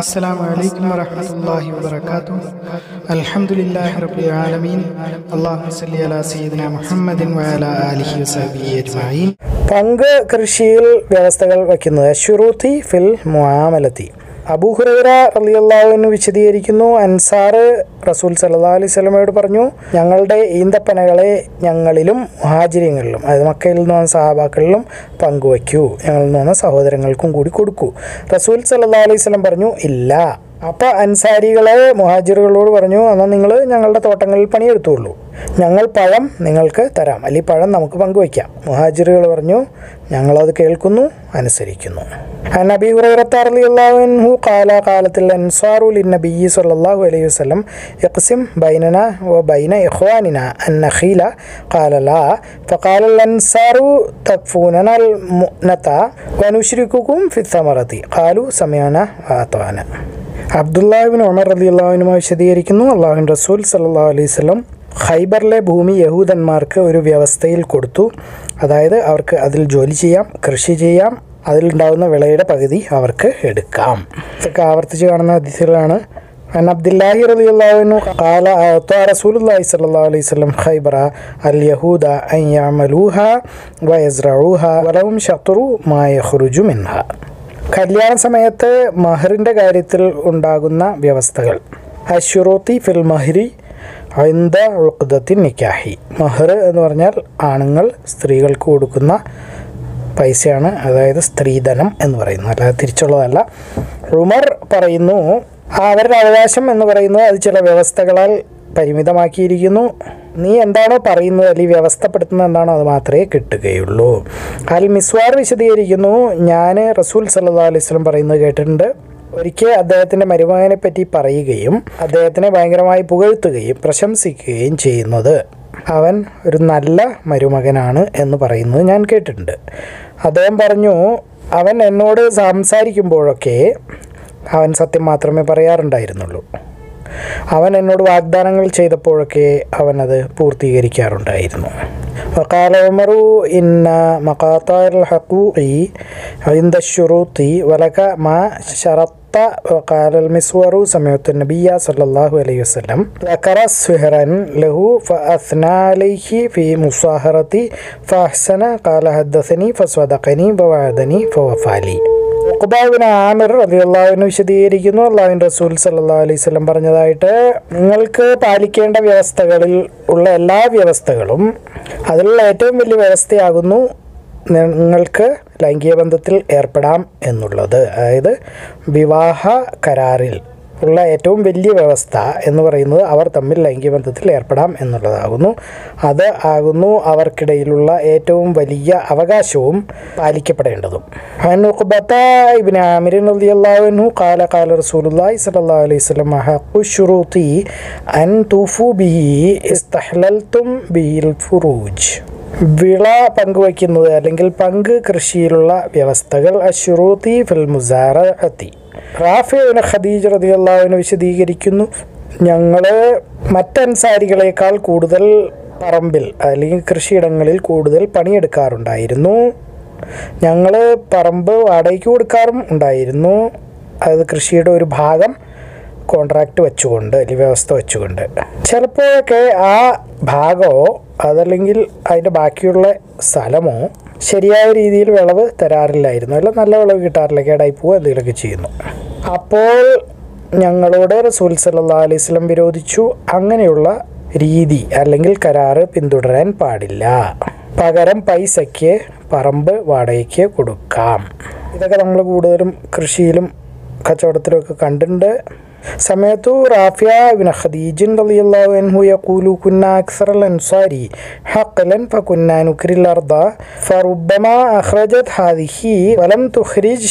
السلام عليكم ورحمة الله وبركاته. الحمد لله رب العالمين. اللهم صل على سيدنا محمد وعلى آله وصحبه أجمعين. പങ്ക് കൃഷിയിൽ വ്യവസ്ഥകൾ വയ്ക്കുന്നത് അശ്ശുറൂത്തി ഫിൽ മുആമലത്തി. അബൂ ഹുറൈറ റളിയല്ലാഹു അൻഹു വിശദീകരിക്കുന്നു, അൻസാർ റസൂൽ സല്ലല്ലാഹു അലൈഹി വസല്ലമയോട് പറഞ്ഞു, ഞങ്ങളുടെ ഈന്തപ്പനകളെ ഞങ്ങളിലും മുഹാജിരികളിലും, അതായത് മക്കയിൽ നിന്ന് വന്ന സഹാബാക്കളിലും പങ്കുവയ്ക്കൂ, ഞങ്ങളിൽ നിന്ന് വന്ന സഹോദരങ്ങൾക്കും കൂടി കൊടുക്കൂ. റസൂൽ സല്ലല്ലാഹു അലൈഹി വസല്ലം പറഞ്ഞു, ഇല്ല. അപ്പോൾ അൻസാരികളെ മുഹാജിറുകളോട് പറഞ്ഞു, എന്നാൽ നിങ്ങൾ ഞങ്ങളുടെ തോട്ടങ്ങളിൽ പണിയെടുത്തുള്ളൂ, ഞങ്ങൾ പഴം നിങ്ങൾക്ക് തരാം, അല്ലെങ്കിൽ പഴം നമുക്ക് പങ്കുവയ്ക്കാം. മുഹാജിറുകൾ പറഞ്ഞു, ഞങ്ങളത് കേൾക്കുന്നു, അനുസരിക്കുന്നു. عن أبي هريرة رضي الله عنه قال قالت الأنصار للنبي صلى الله عليه وسلم اقسم بيننا وبين إخواننا النخيل قال لا فقال الأنصار تكفوننا المؤنة ونشرككم في الثمرة قالوا سمعنا وأطعنا. അബ്ദുല്ലാഹി ഇബ്നു ഉമർ റളിയല്ലാഹു അൻഹു വിശദീകരിക്കുന്നു, അല്ലാഹുവിൻ്റെ റസൂൽ സല്ലല്ലാഹു അലൈഹി വസല്ലം ഖൈബറിലെ ഭൂമി യഹൂദന്മാർക്ക് ഒരു വ്യവസ്ഥയിൽ കൊടുത്തു. അതായത് അവർക്ക് അതിൽ ജോലി ചെയ്യാം, കൃഷി ചെയ്യാം, അതിലുണ്ടാകുന്ന വിളയുടെ പകുതി അവർക്ക് എടുക്കാം. ഇതൊക്കെ ആവർത്തിച്ച് കാണുന്ന ഹദീസുകളാണ്. عن عبد الله رضي الله عنه قال أعطى رسول الله صلى الله عليه وسلم خيبر اليهود أن يعملوها ويزرعوها ولهم شطر ما يخرج منها. കല്യാണ സമയത്ത് മഹറിൻ്റെ കാര്യത്തിൽ ഉണ്ടാകുന്ന വ്യവസ്ഥകൾ. അശ്ശുറൂത്തി ഫിൽ മഹ്രി ഇൻദ ഉഖ്ദത്തി നിക്കാഹി. മഹർ എന്ന് പറഞ്ഞാൽ ആണുങ്ങൾ സ്ത്രീകൾക്ക് കൊടുക്കുന്ന പൈസയാണ്, അതായത് സ്ത്രീധനം എന്ന് പറയുന്നത്, അല്ലാതെ തിരിച്ചുള്ളതല്ല. ഉമർ പറയുന്നു, അവരുടെ അവകാശം എന്ന് പറയുന്നത് അത് ചില വ്യവസ്ഥകളാൽ പരിമിതമാക്കിയിരിക്കുന്നു. നീ എന്താണോ പറയുന്നത് അല്ലെങ്കിൽ വ്യവസ്ഥപ്പെടുത്തുന്നത് എന്താണോ അത് മാത്രമേ കിട്ടുകയുള്ളൂ. അൽ മിസ്വാർ വിശദീകരിക്കുന്നു, ഞാൻ റസൂൽ സല്ലല്ലാഹു അലൈഹി വസല്ലം പറയുന്നത് കേട്ടിട്ടുണ്ട്. ഒരിക്കൽ അദ്ദേഹത്തിൻ്റെ മരുമകനെ പറ്റി പറയുകയും അദ്ദേഹത്തിനെ ഭയങ്കരമായി പുകഴ്ത്തുകയും പ്രശംസിക്കുകയും ചെയ്യുന്നത്, അവൻ ഒരു നല്ല മരുമകനാണ് എന്ന് പറയുന്നത് ഞാൻ കേട്ടിട്ടുണ്ട്. അദ്ദേഹം പറഞ്ഞു, അവൻ എന്നോട് സംസാരിക്കുമ്പോഴൊക്കെ അവൻ സത്യം മാത്രമേ പറയാറുണ്ടായിരുന്നുള്ളൂ. അവൻ എന്നോട് വാഗ്ദാനങ്ങൾ ചെയ്തപ്പോഴൊക്കെ അവനത് പൂർത്തീകരിക്കാറുണ്ടായിരുന്നു. وقال عمر إن مقاطع الحقوق عند الشروط ولك ما شرطت. وقال المسور سمعت النبي صلى الله عليه وسلم ذكر سهرا له فأثنى عليه في مصاهرتي فأحسن قال حدثني فصدقني ووعدني فوفى لي. ഉഖ്ബാബിന് ആമിർ റളിയല്ലാഹു അൻഹു വിശദീകരിക്കുന്നു, അല്ലാഹുവിൻ്റെ റസൂൽ സല്ലല്ലാഹു അലൈഹി വസല്ലം പറഞ്ഞതായിട്ട്, നിങ്ങൾക്ക് പാലിക്കേണ്ട വ്യവസ്ഥകളിൽ ഉള്ള എല്ലാ വ്യവസ്ഥകളും അതിലുള്ള ഏറ്റവും വലിയ വ്യവസ്ഥയാകുന്നു നിങ്ങൾക്ക് ലൈംഗിക ബന്ധത്തിൽ ഏർപ്പെടാം എന്നുള്ളത്. അതായത് വിവാഹ കരാറിൽ ഉള്ള ഏറ്റവും വലിയ വ്യവസ്ഥ എന്ന് പറയുന്നത് അവർ തമ്മിൽ ലൈംഗിക ബന്ധത്തിൽ ഏർപ്പെടാം എന്നുള്ളതാകുന്നു. അത് ആകുന്നു അവർക്കിടയിലുള്ള ഏറ്റവും വലിയ അവകാശവും പാലിക്കപ്പെടേണ്ടതും. ഉഖ്ബത ഇബ്നു ആമിർ റളിയല്ലാഹു അൻഹു ഖാല ഖാല റസൂലുള്ളാഹി സ്വല്ലല്ലാഹു അലൈഹി വസല്ലം ഹഖ്ഖു ശുറൂതി അൻ തുഫു ബിഹി ഇസ്തഹ്ലൽതും ബിൽ ഫുറൂജ്. വിള പങ്കുവയ്ക്കുന്നത് അല്ലെങ്കിൽ പങ്ക് കൃഷിയിലുള്ള വ്യവസ്ഥകൾ. അശ്ശുറൂതി ഫിൽ മുസാറഅത്തി. റാഫി ഇബ്നു ഖദീജ റളിയല്ലാഹു അൻഹു വിശദീകരിക്കുന്നു, ഞങ്ങൾ മറ്റൻസാരികളേക്കാൾ കൂടുതൽ പറമ്പിൽ അല്ലെങ്കിൽ കൃഷിയിടങ്ങളിൽ കൂടുതൽ പണിയെടുക്കാറുണ്ടായിരുന്നു. ഞങ്ങൾ പറമ്പ് വാടകയ്ക്ക് കൊടുക്കാറും ഉണ്ടായിരുന്നു, അത് കൃഷിയുടെ ഒരു ഭാഗം കോൺട്രാക്റ്റ് വെച്ചുകൊണ്ട് അല്ലെങ്കിൽ വ്യവസ്ഥ വെച്ചുകൊണ്ട്. ചിലപ്പോഴൊക്കെ ആ ഭാഗമോ അതല്ലെങ്കിൽ അതിൻ്റെ ബാക്കിയുള്ള സ്ഥലമോ ശരിയായ രീതിയിൽ വിളവ് തരാറില്ലായിരുന്നു, അല്ല നല്ല വിളവ് കിട്ടാറില്ല, കേടായി പോവുക എന്തെങ്കിലുമൊക്കെ ചെയ്യുന്നു. അപ്പോൾ ഞങ്ങളോട് റസൂൽ സല്ലല്ലാഹു അലൈഹി വസല്ലം വിരോധിച്ചു, അങ്ങനെയുള്ള രീതി അല്ലെങ്കിൽ കരാറ് പിന്തുടരാൻ പാടില്ല, പകരം പൈസയ്ക്ക് പറമ്പ് വാടകയ്ക്ക് കൊടുക്കാം. ഇതൊക്കെ നമ്മൾ കൂടുതലും കൃഷിയിലും കച്ചവടത്തിലുമൊക്കെ കണ്ടിട്ടുണ്ട്. سمعت رافع بن خديج رضي الله عنه يقول كنا أكثر الأنصار حقلا فكنا نكري الأرض فربما أخرجت هذه ولم تخرج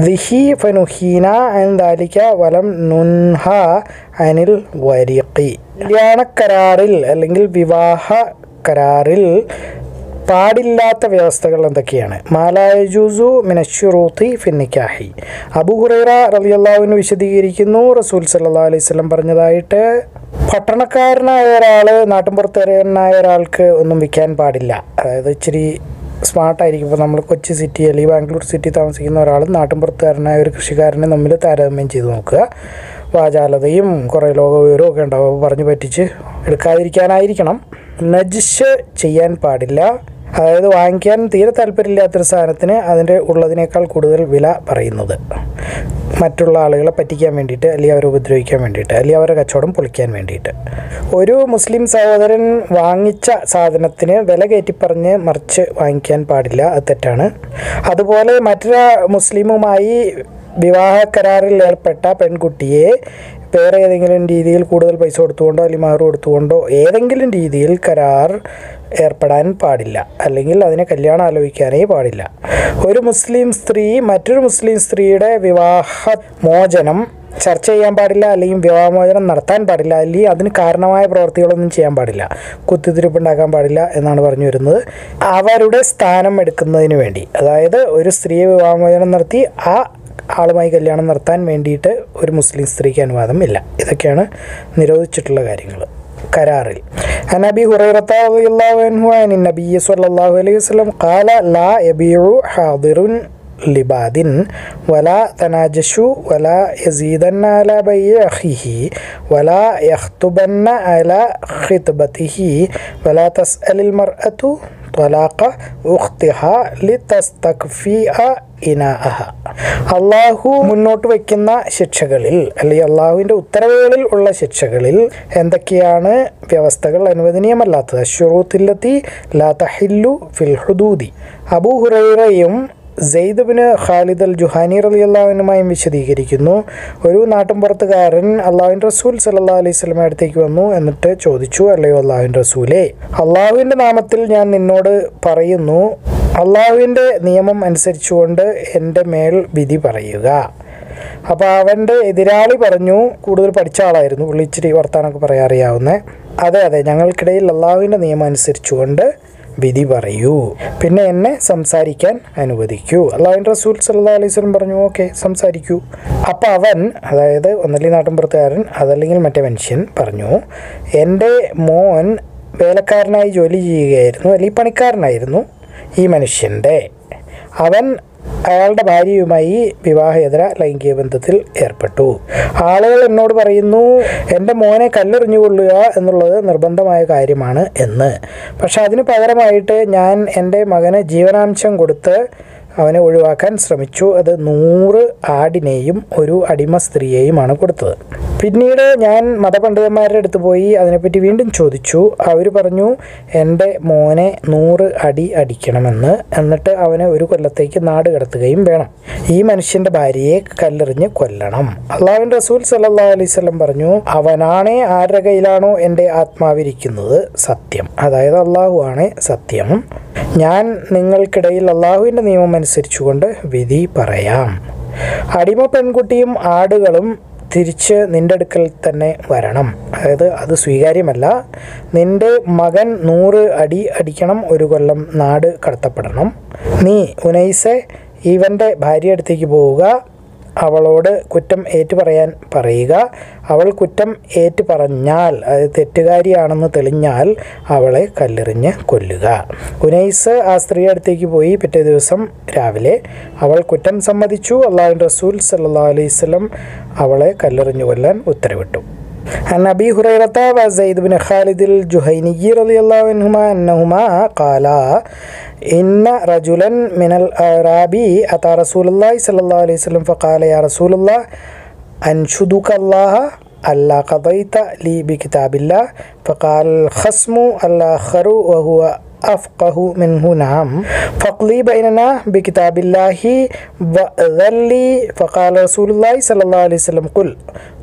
ذه فنهينا عن ذلك ولم ننهى عن الورق. കരാറിൽ അല്ലെങ്കിൽ വിവാഹ കരാറിൽ പാടില്ലാത്ത വ്യവസ്ഥകൾ എന്തൊക്കെയാണ്? മാലാ യജൂസു മിനശ്ശുറൂത്തി ഫിൻ നിക്കാഹി. അബൂ ഹുറൈറ റളിയല്ലാഹു അൻഹു വിശദീകരിക്കുന്നു, റസൂൽ സല്ലല്ലാഹു അലൈഹി വസല്ലം പറഞ്ഞതായിട്ട്, പട്ടണക്കാരനായ ഒരാൾ നാട്ടിൻപുറത്തുകാരനായ ഒരാൾക്ക് ഒന്നും വിൽക്കാൻ പാടില്ല. അതായത് ഇച്ചിരി സ്മാർട്ടായിരിക്കും. ഇപ്പോൾ നമ്മൾ കൊച്ചി സിറ്റി അല്ലെങ്കിൽ ബാംഗ്ലൂർ സിറ്റി താമസിക്കുന്ന ഒരാൾ നാട്ടിൻപുറത്തുകാരനായ ഒരു കൃഷിക്കാരനെ തമ്മിൽ താരതമ്യം ചെയ്ത് നോക്കുക. വാചാലതയും കുറേ ലോകവിവരവും ഒക്കെ ഉണ്ടാവും. പറഞ്ഞ് പറ്റിച്ച് എടുക്കാതിരിക്കാനായിരിക്കണം. നജിഷ് ചെയ്യാൻ പാടില്ല. അതായത് വാങ്ങിക്കാൻ തീരെ താല്പര്യമില്ലാത്തൊരു സാധനത്തിന് അതിൻ്റെ ഉള്ളതിനേക്കാൾ കൂടുതൽ വില പറയുന്നത്, മറ്റുള്ള ആളുകളെ പറ്റിക്കാൻ വേണ്ടിയിട്ട്, അല്ലെങ്കിൽ അവരെ ഉപദ്രവിക്കാൻ വേണ്ടിയിട്ട്, അല്ലെങ്കിൽ അവരുടെ കച്ചവടം പൊളിക്കാൻ വേണ്ടിയിട്ട്. ഒരു മുസ്ലിം സഹോദരൻ വാങ്ങിച്ച സാധനത്തിന് വില കയറ്റിപ്പറഞ്ഞ് മറിച്ച് വാങ്ങിക്കാൻ പാടില്ല, അത് തെറ്റാണ്. അതുപോലെ മറ്റൊരു മുസ്ലിമുമായി വിവാഹ കരാറിൽ ഏർപ്പെട്ട പെൺകുട്ടിയെ വേറെ ഏതെങ്കിലും രീതിയിൽ കൂടുതൽ പൈസ കൊടുത്തുകൊണ്ടോ അല്ലെങ്കിൽ മഹർ കൊടുത്തുകൊണ്ടോ ഏതെങ്കിലും രീതിയിൽ കരാർ ഏർപ്പെടാൻ പാടില്ല, അല്ലെങ്കിൽ അതിനെ കല്യാണം ആലോചിക്കാനേ പാടില്ല. ഒരു മുസ്ലിം സ്ത്രീ മറ്റൊരു മുസ്ലിം സ്ത്രീയുടെ വിവാഹമോചനം ചർച്ച ചെയ്യാൻ പാടില്ല, അല്ലെങ്കിൽ വിവാഹമോചനം നടത്താൻ പാടില്ല, അല്ലെങ്കിൽ അതിന് കാരണമായ പ്രവൃത്തികളൊന്നും ചെയ്യാൻ പാടില്ല, കുത്തിത്തിരിപ്പുണ്ടാക്കാൻ പാടില്ല എന്നാണ് പറഞ്ഞു വരുന്നത്. അവരുടെ സ്ഥാനം എടുക്കുന്നതിന് വേണ്ടി, അതായത് ഒരു സ്ത്രീയെ വിവാഹമോചനം നടത്തി ആ ആളുമായി കല്യാണം നടത്താൻ വേണ്ടിയിട്ട് ഒരു മുസ്ലിം സ്ത്രീക്ക് അനുവാദം ഇല്ല. ഇതൊക്കെയാണ് നിരോധിച്ചിട്ടുള്ള കാര്യങ്ങൾ കരാറിൽ. عن أبي هريرة رضي الله عنه عن النبي صلى الله عليه وسلم قال لا يبيع حاضر لباد ولا تناجشوا ولا يزيدن على بيع أخيه ولا يخطبن على خطبته ولا تسأل المرأة طلاق أختها لتستكفئ ഇനാഅഹ. അള്ളാഹു മുന്നോട്ട് വയ്ക്കുന്ന ശിക്ഷകളിൽ, അല്ലെങ്കിൽ അള്ളാഹുവിൻ്റെ ഉത്തരവുകളിൽ ഉള്ള ശിക്ഷകളിൽ എന്തൊക്കെയാണ് വ്യവസ്ഥകൾ അനുവദനീയമല്ലാത്തത്? അശ്ശുറൂത്തില്ലത്തി ലാ തഹില്ലു ഫിൽ ഹുദൂദി. അബൂ ഹുറൈറയും സെയ്ദ് ബിൻ ഖാലിദ് അൽ ജുഹാനി റളിയല്ലാഹു അൻഹുമായും വിശദീകരിക്കുന്നു. ഒരു നാട്ടിൻപുറത്തുകാരൻ അള്ളാഹുവിൻ്റെ റസൂൽ സല്ലല്ലാഹു അലൈഹി വസല്ലം അടുത്തേക്ക് വന്നു. എന്നിട്ട് ചോദിച്ചു, അല്ലയോ അള്ളാഹുവിൻ്റെ റസൂലേ, അള്ളാഹുവിൻ്റെ നാമത്തിൽ ഞാൻ നിന്നോട് പറയുന്നു, അള്ളാഹുവിൻ്റെ നിയമം അനുസരിച്ചുകൊണ്ട് എൻ്റെ മേൽ വിധി പറയുക. അപ്പോൾ അവൻ്റെ എതിരാളി പറഞ്ഞു, കൂടുതൽ പഠിച്ച ആളായിരുന്നു, പുള്ളി ഇച്ചിരി വർത്താനൊക്കെ പറയാൻ അറിയാവുന്നത്. അതെ, ഞങ്ങൾക്കിടയിൽ അള്ളാഹുവിൻ്റെ നിയമം അനുസരിച്ചുകൊണ്ട് വിധി പറയൂ, പിന്നെ എന്നെ സംസാരിക്കാൻ അനുവദിക്കൂ. അള്ളാഹുവിൻ്റെ റസൂൽ സല്ലല്ലാഹു അലൈഹി വസല്ലം പറഞ്ഞു, ഓക്കെ, സംസാരിക്കൂ. അപ്പോൾ അവൻ, അതായത് ഒന്നല്ലെങ്കിൽ നാട്ടിൻപുറത്തുകാരൻ അതല്ലെങ്കിൽ മറ്റേ മനുഷ്യൻ പറഞ്ഞു, എൻ്റെ മോൻ വേലക്കാരനായി ജോലി ചെയ്യുകയായിരുന്നു, അല്ലെങ്കിൽ പണിക്കാരനായിരുന്നു ഈ മനുഷ്യൻ്റെ. അവൻ അയാളുടെ ഭാര്യയുമായി വിവാഹേതര ലൈംഗിക ബന്ധത്തിൽ ഏർപ്പെട്ടു. ആളുകൾ എന്നോട് പറയുന്നു, എൻ്റെ മോനെ കല്ലെറിഞ്ഞുകൊള്ളുക എന്നുള്ളത് നിർബന്ധമായ കാര്യമാണ് എന്ന്. പക്ഷെ അതിന് പകരമായിട്ട് ഞാൻ എൻ്റെ മകന് ജീവനാംശം കൊടുത്ത് അവനെ ഒഴിവാക്കാൻ ശ്രമിച്ചു. അത് 100 ആടിനെയും ഒരു അടിമ സ്ത്രീയെയുമാണ് കൊടുത്തത്. പിന്നീട് ഞാൻ മതപണ്ഡിതന്മാരുടെ അടുത്ത് പോയി അതിനെപ്പറ്റി വീണ്ടും ചോദിച്ചു. അവർ പറഞ്ഞു, എൻ്റെ മോനെ 100 അടി അടിക്കണമെന്ന്, എന്നിട്ട് അവനെ 1 കൊല്ലത്തേക്ക് നാട് കടത്തുകയും വേണം. ഈ മനുഷ്യൻ്റെ ഭാര്യയെ കല്ലെറിഞ്ഞ് കൊല്ലണം. അള്ളാഹുവിൻ്റെ റസൂൽ സല്ലല്ലാഹു അലൈഹി വസല്ലം പറഞ്ഞു, അവനാണേ ആരുടെ കയ്യിലാണോ എൻ്റെ ആത്മാവിരിക്കുന്നത് സത്യം, അതായത് അള്ളാഹു ആണ് സത്യം, ഞാൻ നിങ്ങൾക്കിടയിൽ അള്ളാഹുവിൻ്റെ നിയമം അനുസരിച്ചുകൊണ്ട് വിധി പറയാം. അടിമ പെൺകുട്ടിയും ആടുകളും തിരിച്ച് നിൻ്റെ അടുക്കൽ തന്നെ വരണം, അതായത് അത് സ്വീകാര്യമല്ല. നിൻ്റെ മകൻ 100 അടി അടിക്കണം, 1 കൊല്ലം നാട് കടത്തപ്പെടണം. നീ ഉനൈസെ ഇവൻ്റെ ഭാര്യ അടുത്തേക്ക് പോവുക, അവളോട് കുറ്റം ഏറ്റു പറയാൻ പറയുക. അവൾ കുറ്റം ഏറ്റു പറഞ്ഞാൽ, അത് തെറ്റുകാരിയാണെന്ന് തെളിഞ്ഞാൽ അവളെ കല്ലെറിഞ്ഞ് കൊല്ലുക. ഉനൈസ് ആ സ്ത്രീ അടുത്തേക്ക് പോയി. പിറ്റേ ദിവസം രാവിലെ അവൾ കുറ്റം സമ്മതിച്ചു. അള്ളാഹുവിൻ്റെ റസൂൽ സല്ലല്ലാഹു അലൈഹി വസല്ലം അവളെ കല്ലെറിഞ്ഞു കൊല്ലാൻ ഉത്തരവിട്ടു. عن أبي هريرة وزيد بن خالد الجهيني رضي الله عنهما أنهما قالا إن رجلا من الأعراب أتى رسول الله صلى الله عليه وسلم فقال يا رسول الله أنشدك الله ألا قضيت لي بكتاب الله فقال الخصم الآخر وهو أفقه منه نعم فاقضي بيننا بكتاب الله وأذن لي. فقال رسول الله صلى الله عليه وسلم قل.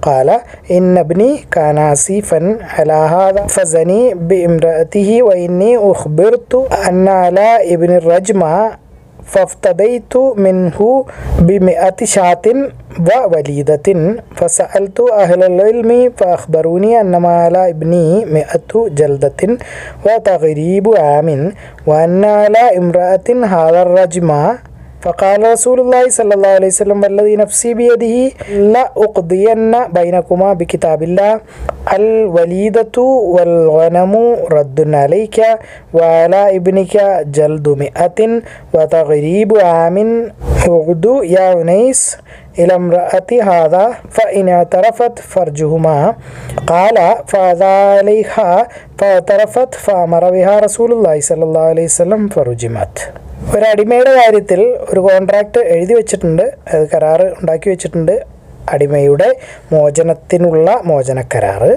قال إن ابني كان عسيفا على هذا فزني بامرأته وإني أخبرت أن على ابن الرجم فافتديت منه ب100 شاة ووليدة فسألت أهل العلم فأخبروني أنما على ابني 100 جلدة وتغريب عام وأن على امرأة هذا الرجم فقال رسول الله صلى الله عليه وسلم والذي نفسي بيده لأقضين بينكما بكتاب الله الوليدة والغنم رد عليك وعلى ابنك جلد 100 وتغريب عام اغد يا أنيس إلى امرأة هذا فإن اعترفت فرجهما قال فأذى عليها فاعترفت فأمر بها رسول الله صلى الله عليه وسلم فرجمت. ഒരടിമയുടെ കാര്യത്തിൽ ഒരു കോൺട്രാക്റ്റ് എഴുതി വെച്ചിട്ടുണ്ട്, അത് കരാറ് ഉണ്ടാക്കി വെച്ചിട്ടുണ്ട്, അടിമയുടെ മോചനത്തിനുള്ള മോചനക്കരാറ്.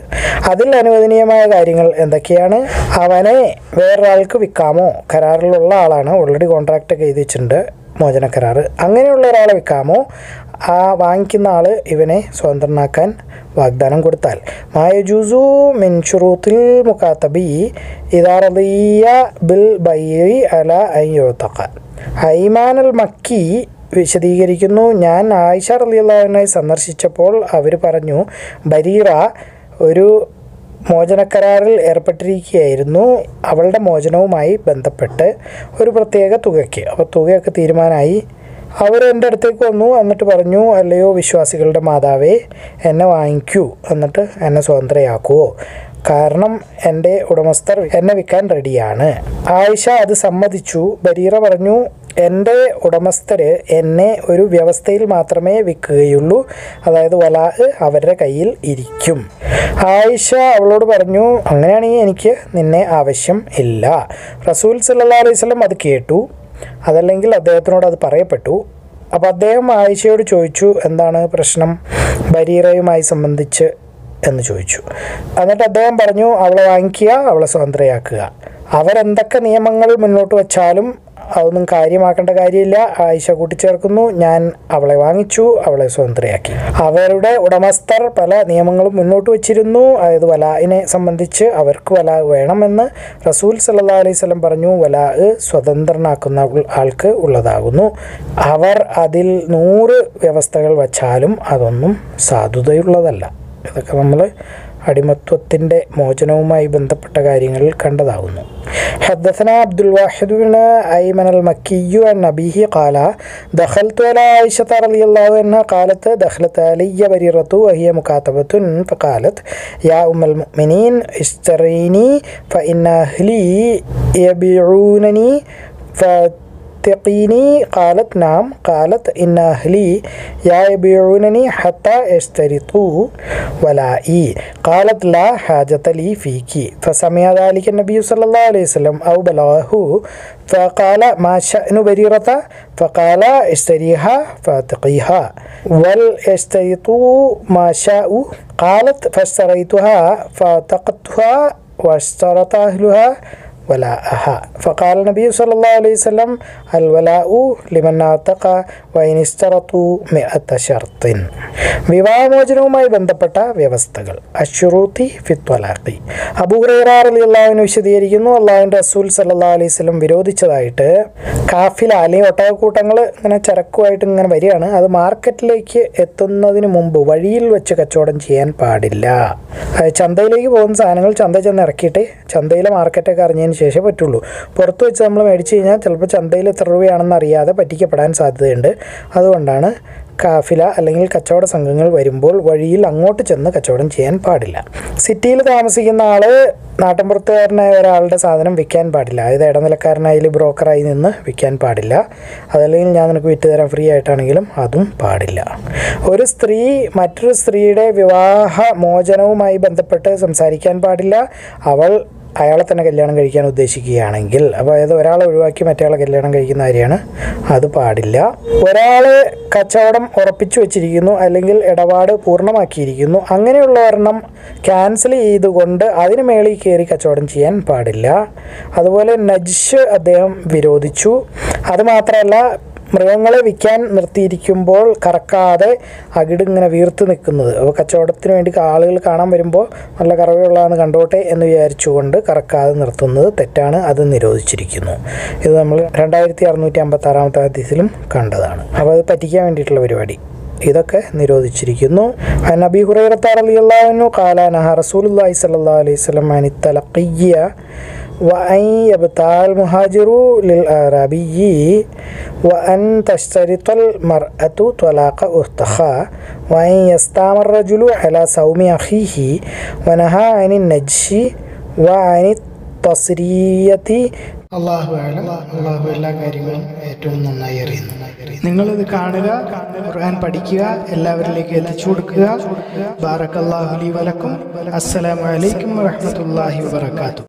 അതിൽ അനുവദനീയമായ കാര്യങ്ങൾ എന്തൊക്കെയാണ്? അവനെ വേറൊരാൾക്ക് വിൽക്കാമോ? കരാറിലുള്ള ആളാണ്, ഓൾറെഡി കോൺട്രാക്റ്റൊക്കെ എഴുതി വെച്ചിട്ടുണ്ട്, മോചനക്കരാറ്. അങ്ങനെയുള്ള ഒരാളെ വിൽക്കാമോ? ആ വാങ്ങിക്കുന്ന ആൾ ഇവനെ സ്വതന്ത്രനാക്കാൻ വാഗ്ദാനം കൊടുത്താൽ. മായജൂസു മിൻ ഷുറൂത്തിൽ മുക്കാത്തബി ഇദാ റളിയ ബിൽ ബൈഇ അലാ അൻ യുതഖ. ഐമാൻ അൽ മക്കി വിശദീകരിക്കുന്നു, ഞാൻ ആയിഷ റളിയല്ലാഹു അൻഹയെ സന്ദർശിച്ചപ്പോൾ അവർ പറഞ്ഞു, ബരീറ ഒരു മോചനക്കരാറിൽ ഏർപ്പെട്ടിരിക്കുകയായിരുന്നു, അവളുടെ മോചനവുമായി ബന്ധപ്പെട്ട് ഒരു പ്രത്യേക തുകയ്ക്ക്. അപ്പോൾ തുകയൊക്കെ തീരുമാനമായി. അവർ എൻ്റെ അടുത്തേക്ക് വന്നു, എന്നിട്ട് പറഞ്ഞു, അല്ലയോ വിശ്വാസികളുടെ മാതാവേ, എന്നെ വാങ്ങിക്കൂ, എന്നിട്ട് എന്നെ സ്വതന്ത്രയാക്കുമോ, കാരണം എൻ്റെ ഉടമസ്ഥർ എന്നെ വിൽക്കാൻ റെഡിയാണ്. ആയിഷ അത് സമ്മതിച്ചു. ബരീറ പറഞ്ഞു, എൻ്റെ ഉടമസ്ഥർ എന്നെ ഒരു വ്യവസ്ഥയിൽ മാത്രമേ വിൽക്കുകയുള്ളൂ, അതായത് വലാ അവരുടെ കയ്യിൽ ഇരിക്കും. ആയിഷ അവളോട് പറഞ്ഞു, അങ്ങനെയാണെങ്കിൽ എനിക്ക് നിന്നെ ആവശ്യം ഇല്ല. റസൂൽ സല്ലല്ലാഹു അലൈഹി വസല്ലം അത് കേട്ടു, അതല്ലെങ്കിൽ അദ്ദേഹത്തിനോട് അത് പറയപ്പെട്ടു. അപ്പോൾ അദ്ദേഹം ആയിഷയോട് ചോദിച്ചു, എന്താണ് പ്രശ്നം ബരീറയുമായി സംബന്ധിച്ച് എന്ന് ചോദിച്ചു. എന്നിട്ട് അദ്ദേഹം പറഞ്ഞു, അവളെ വാങ്ങിക്കുക, അവളെ സ്വതന്ത്രയാക്കുക. അവരെന്തൊക്കെ നിയമങ്ങൾ മുന്നോട്ട് വച്ചാലും അതൊന്നും കാര്യമാക്കേണ്ട കാര്യമില്ല. ആയിഷ കൂട്ടിച്ചേർക്കുന്നു, ഞാൻ അവളെ വാങ്ങിച്ചു, അവളെ സ്വതന്ത്രയാക്കി. അവരുടെ ഉടമസ്ഥർ പല നിയമങ്ങളും മുന്നോട്ട് വച്ചിരുന്നു, അതായത് വലാഇനെ സംബന്ധിച്ച് അവർക്ക് വലാ വേണമെന്ന് റസൂൽ സല്ലല്ലാഹു അലൈഹി വസല്ലം പറഞ്ഞു. വലാ സ്വതന്ത്രനാക്കുന്ന ആൾക്ക് ഉള്ളതാകുന്നു. അവർ അതിൽ 100 വ്യവസ്ഥകൾ വച്ചാലും അതൊന്നും സാധുതയുള്ളതല്ല. ഇതൊക്കെ നമ്മൾ അടിമത്വത്തിൻ്റെ മോചനവുമായി ബന്ധപ്പെട്ട കാര്യങ്ങളിൽ കണ്ടതാകുന്നു. حدثنا عبد الواحد بن أيمن المكي عن أبيه قال دخلت على عائشة رضي الله عنها قالت دخلت علي بريرة وهي مكاتبة فقالت يا أم المؤمنين اشتريني فإن أهلي يبيعونني تقيني قالت نعم قالت إن أهلي يبيعونني حتى يشترطوا ولائي قالت لا حاجة لي فيك فسمع ذلك النبي صلى الله عليه وسلم أو بلغه فقال ما شأن بريرة فقال اشتريها فاتقيها وليشترطوا ما شاءوا قالت فاشتريتها فاتقتها واشترط أهلها ولاءها فقال النبي صلى الله عليه وسلم الولاء لمن اعتق وإن اشترطوا 100 شرط. വിവാഹമോചനവുമായി ബന്ധപ്പെട്ട വ്യവസ്ഥകൾ. അശ്ശുറൂത്തി ഫി ത്വലാഖി. അബൂ ഹുറൈറ റളിയല്ലാഹു അൻഹു വിശദീകരിക്കുന്നു, അല്ലാഹുവിൻ്റെ റസൂൽ സല്ലല്ലാഹു അലൈഹി വസല്ലം വിരോധിച്ചതായിട്ട് കാഫില അല്ലെങ്കിൽ ഒട്ടകക്കൂട്ടങ്ങൾ ഇങ്ങനെ ചരക്കുമായിട്ട് ഇങ്ങനെ വരികയാണ്, അത് മാർക്കറ്റിലേക്ക് എത്തുന്നതിന് മുമ്പ് വഴിയിൽ വെച്ച് കച്ചവടം ചെയ്യാൻ പാടില്ല. ചന്തയിലേക്ക് പോകുന്ന സാധനങ്ങൾ ചന്തയിൽ ചെന്ന് ഇറക്കിയിട്ട് ചന്തയിലെ മാർക്കറ്റൊക്കെ അറിഞ്ഞതിന് ശേഷം പറ്റുള്ളൂ. പുറത്ത് വെച്ച് നമ്മൾ മേടിച്ച് കഴിഞ്ഞാൽ ചിലപ്പോൾ ചന്തയിൽ എത്ര രൂപയാണെന്ന് അറിയാതെ പറ്റിക്കപ്പെടാൻ സാധ്യതയുണ്ട്. അതുകൊണ്ടാണ് കാഫില അല്ലെങ്കിൽ കച്ചവട സംഘങ്ങൾ വരുമ്പോൾ വഴിയിൽ അങ്ങോട്ട് ചെന്ന് കച്ചവടം ചെയ്യാൻ പാടില്ല. സിറ്റിയിൽ താമസിക്കുന്ന ആൾ നാട്ടിൻപുറത്തുകാരനായ ഒരാളുടെ സാധനം വിൽക്കാൻ പാടില്ല, അതായത് ഇടനിലക്കാരനായി ബ്രോക്കറായി നിന്ന് വിൽക്കാൻ പാടില്ല. അതല്ലെങ്കിൽ ഞാൻ നിനക്ക് വിറ്റ് തരാൻ ഫ്രീ ആയിട്ടാണെങ്കിലും അതും പാടില്ല. ഒരു സ്ത്രീ മറ്റൊരു സ്ത്രീയുടെ വിവാഹ മോചനവുമായി ബന്ധപ്പെട്ട് സംസാരിക്കാൻ പാടില്ല. അവൾ അയാളെ തന്നെ കല്യാണം കഴിക്കാൻ ഉദ്ദേശിക്കുകയാണെങ്കിൽ, അപ്പോൾ അതായത് ഒരാളെ ഒഴിവാക്കി മറ്റേയാളെ കല്യാണം കഴിക്കുന്ന കാര്യമാണ്, അത് പാടില്ല. ഒരാൾ കച്ചവടം ഉറപ്പിച്ചു വച്ചിരിക്കുന്നു അല്ലെങ്കിൽ ഇടപാട് പൂർണ്ണമാക്കിയിരിക്കുന്നു, അങ്ങനെയുള്ള ഒരെണ്ണം ക്യാൻസൽ ചെയ്തുകൊണ്ട് അതിന് മേളിൽ കയറി കച്ചവടം ചെയ്യാൻ പാടില്ല. അതുപോലെ നജ്ഷ് അദ്ദേഹം വിരോധിച്ചു. അതുമാത്രമല്ല, മൃഗങ്ങളെ വിൽക്കാൻ നിർത്തിയിരിക്കുമ്പോൾ കറക്കാതെ അകിടിങ്ങനെ വീർത്ത് നിൽക്കുന്നത്, അപ്പോൾ കച്ചവടത്തിന് വേണ്ടി ആളുകൾ കാണാൻ വരുമ്പോൾ നല്ല കറവയുള്ളതെന്ന് കണ്ടോട്ടെ എന്ന് വിചാരിച്ചുകൊണ്ട് കറക്കാതെ നിർത്തുന്നത് തെറ്റാണ്, അത് നിരോധിച്ചിരിക്കുന്നു. ഇത് നമ്മൾ 2656 ഹദീസിലും കണ്ടതാണ്. അപ്പോൾ അത് പറ്റിക്കാൻ വേണ്ടിയിട്ടുള്ള പരിപാടി, ഇതൊക്കെ നിരോധിച്ചിരിക്കുന്നു. നബി ഹുറൈറ റളിയല്ലാഹു അൻഹു ഖാല നഹ റസൂലുള്ളാഹി സ്വല്ലല്ലാഹു അലൈഹി വസല്ലം അനി തലഖിയ وأن يبتاع المهاجر للأعرابي وأن تشترط المرأة طلاق أختها وأن يستعمل الرجل على صوم أخيه ونهى عن النجش وعن التصرية. അള്ളാഹു എല്ലാ കാര്യങ്ങളും ഏറ്റവും നന്നായി അറിയുന്നു. നിങ്ങളിത് കാണുക, ഖുർആൻ പഠിക്കുക, എല്ലാവരിലേക്ക് എത്തിച്ചു കൊടുക്കുക. ബാറക്കല്ലാഹു ലി വലക്കും. അസ്സലാമു അലൈക്കും വറഹ്മത്തുള്ളാഹി വബറകാതുഹു.